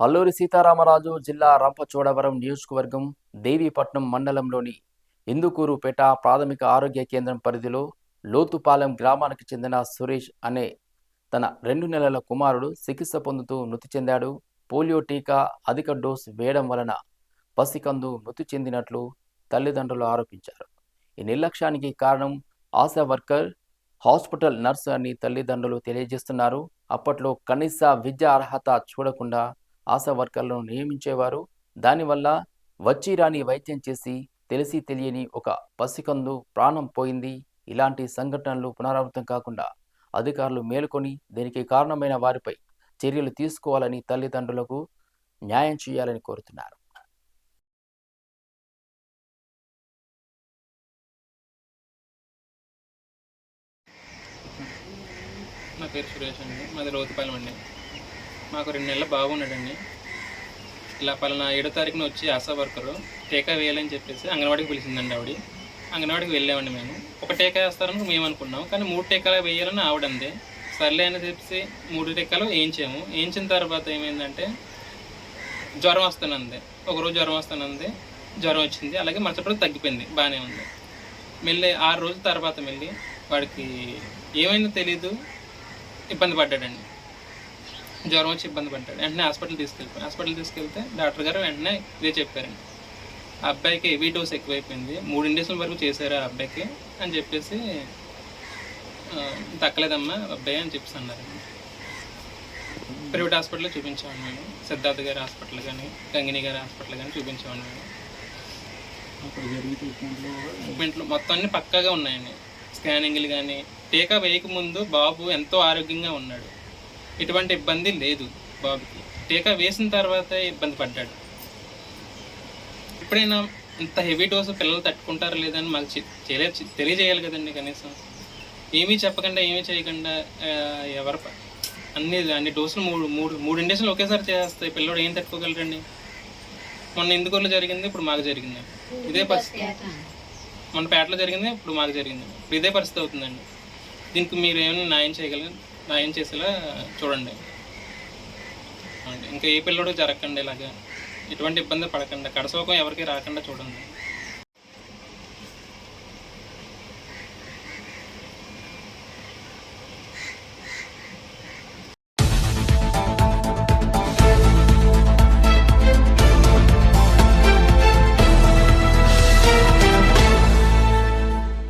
అల్లూరి సీతారామరాజు జిల్లా రంపచోడవరం నియోజకవర్గం దేవీపట్నం మండలంలోని ఇందుకూరుపేట ప్రాథమిక ఆరోగ్య కేంద్రం పరిధిలో లోతుపాలెం గ్రామానికి చెందిన సురేష్ అనే తన 2 నెలల కుమారుడు చికిత్స పొందుతూ మృతి చెందాడు. పోలియో టీకా అధిక డోస్ వేయడం వలన పసికందు మృతి చెందినట్లు తల్లిదండ్రులు ఆరోపించారు. ఈ నిర్లక్ష్యానికి కారణం ఆశా వర్కర్, హాస్పిటల్ నర్సు అని తల్లిదండ్రులు తెలియజేస్తున్నారు. అప్పట్లో కనీస విద్యా అర్హత చూడకుండా ఆశా వర్కర్లను నియమించేవారు. దానివల్ల వచ్చి రాని వైద్యం చేసి తెలిసి తెలియని ఒక పసికందు ప్రాణం పోయింది. ఇలాంటి సంఘటనలు పునరావృతం కాకుండా అధికారులు మేలుకొని దీనికి కారణమైన వారిపై చర్యలు తీసుకోవాలని తల్లిదండ్రులకు న్యాయం చేయాలని కోరుతున్నారు. నా పేరు సురేష్ అండి. మాది లోతుపాలెం అండి. మాకు 2 నెలల బాగున్నాడండి. ఇలా పలానా 7వ తారీఖున వచ్చి ఆశా వర్కరు టీకా వేయాలని చెప్పేసి అంగన్వాడికి పిలిచిందండి ఆవిడ. అంగన్వాడికి వెళ్ళామండి మేము. ఒక టీకా వేస్తారని మేము అనుకున్నాం, కానీ 3 టీకాలు వేయాలని ఆవిడంది. సర్లే అని చెప్పి 3 టీకాలు వేయించాము. వేయించిన తర్వాత ఏమైందంటే జ్వరం వస్తానంది. ఒకరోజు జ్వరం వస్తానంది, జ్వరం వచ్చింది. అలాగే మరుసటి తగ్గిపోయింది, బాగానే ఉంది. మళ్ళీ 6 రోజుల తర్వాత మళ్ళీ వాడికి ఏమైందో తెలీదు, ఇబ్బంది పడ్డాడండి. జ్వరం వచ్చి ఇబ్బంది పడ్డాడు. వెంటనే హాస్పిటల్ తీసుకెళ్తే డాక్టర్ గారు వెంటనే ఇదే చెప్పారండి, ఆ అబ్బాయికి హెవీ డోస్ ఎక్కువైపోయింది, 3 ఇంజక్షన్ల వరకు చేశారు ఆ అబ్బాయికి అని చెప్పేసి, తక్కలేదమ్మా అబ్బాయి అని చెప్పేసి అన్నారండి. ప్రైవేట్ హాస్పిటల్లో చూపించామండి మేము. సిద్ధార్థ గారి హాస్పిటల్ కానీ, గంగిని గారి హాస్పిటల్ కానీ చూపించామండి మేము. ట్రీట్మెంట్లు మొత్తం అన్నీ పక్కాగా ఉన్నాయండి. స్కానింగ్లు కానీ, టీకా వేయకముందు బాబు ఎంతో ఆరోగ్యంగా ఉన్నాడు, ఎటువంటి ఇబ్బంది లేదు బాబుకి. టీకా వేసిన తర్వాత ఇబ్బంది పడ్డాడు. ఎప్పుడైనా ఇంత హెవీ డోసు పిల్లలు తట్టుకుంటారా లేదని మాకు తెలియజేయాలి కదండి. కనీసం ఏమీ చెప్పకుండా, ఏమీ చేయకుండా ఎవరు అన్ని డోసులు మూడు ఇంజక్షన్లు ఒకేసారి చేస్తాయి. పిల్లడు ఏం తట్టుకోగలరండి? మొన్న ఇందుకూరులో జరిగింది, ఇప్పుడు మాకు జరిగింది. ఇదే పరిస్థితి. మన పేటలో జరిగింది, ఇప్పుడు మాకు జరిగింది. ఇప్పుడు ఇదే పరిస్థితి అవుతుందండి. దీనికి మీరు ఏమైనా న్యాయం చేసేలా చూడండి. ఇంకా ఏ పిల్లడు జరగకండి, ఇలాగా ఎటువంటి ఇబ్బంది పడకుండా, కడసోకం ఎవరికి రాకుండా చూడండి.